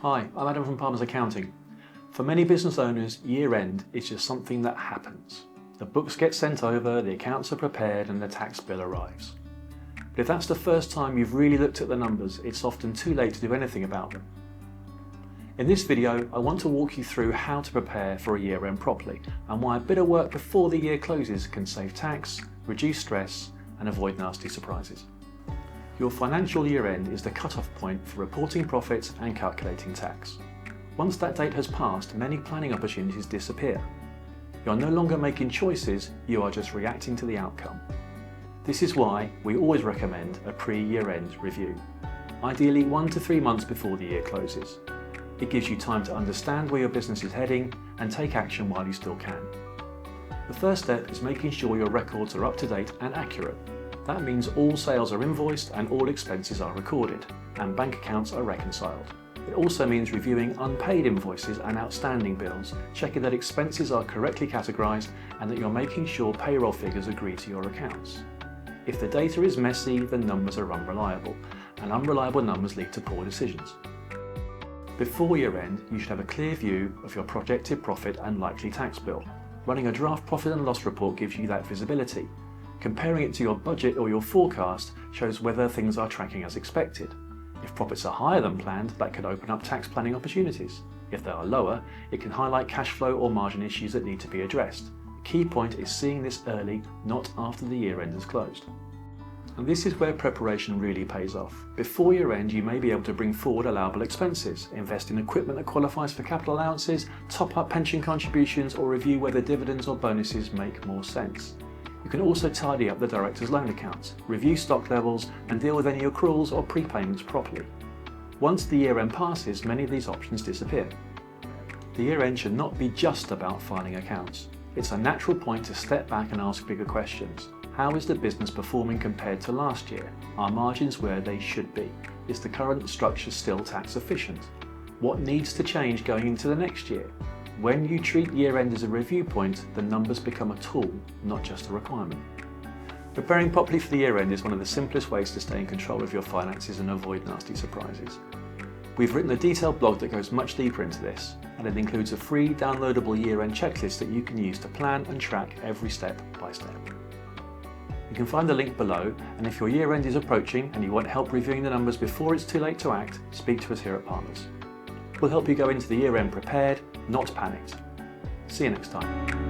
Hi, I'm Adam from Palmer's Accounting. For many business owners, year end is just something that happens. The books get sent over, the accounts are prepared, and the tax bill arrives. But if that's the first time you've really looked at the numbers, it's often too late to do anything about them. In this video, I want to walk you through how to prepare for a year end properly, and why a bit of work before the year closes can save tax, reduce stress, and avoid nasty surprises. Your financial year end is the cut-off point for reporting profits and calculating tax. Once that date has passed, many planning opportunities disappear. You're no longer making choices, you are just reacting to the outcome. This is why we always recommend a pre-year end review, ideally 1 to 3 months before the year closes. It gives you time to understand where your business is heading and take action while you still can. The first step is making sure your records are up to date and accurate. That means all sales are invoiced and all expenses are recorded, and bank accounts are reconciled. It also means reviewing unpaid invoices and outstanding bills, checking that expenses are correctly categorised and that you're making sure payroll figures agree to your accounts. If the data is messy, the numbers are unreliable, and unreliable numbers lead to poor decisions. Before year end, you should have a clear view of your projected profit and likely tax bill. Running a draft profit and loss report gives you that visibility. Comparing it to your budget or your forecast shows whether things are tracking as expected. If profits are higher than planned, that could open up tax planning opportunities. If they are lower, it can highlight cash flow or margin issues that need to be addressed. The key point is seeing this early, not after the year end is closed. And this is where preparation really pays off. Before year end, you may be able to bring forward allowable expenses, invest in equipment that qualifies for capital allowances, top up pension contributions, or review whether dividends or bonuses make more sense. You can also tidy up the director's loan accounts, review stock levels, and deal with any accruals or prepayments properly. Once the year end passes, many of these options disappear. The year end should not be just about filing accounts. It's a natural point to step back and ask bigger questions. How is the business performing compared to last year? Are margins where they should be? Is the current structure still tax efficient? What needs to change going into the next year? When you treat year end as a review point, the numbers become a tool, not just a requirement. Preparing properly for the year end is one of the simplest ways to stay in control of your finances and avoid nasty surprises. We've written a detailed blog that goes much deeper into this, and it includes a free downloadable year end checklist that you can use to plan and track every step by step. You can find the link below, and if your year end is approaching and you want help reviewing the numbers before it's too late to act, speak to us here at Partners. We'll help you go into the year end prepared, not panicked. See you next time.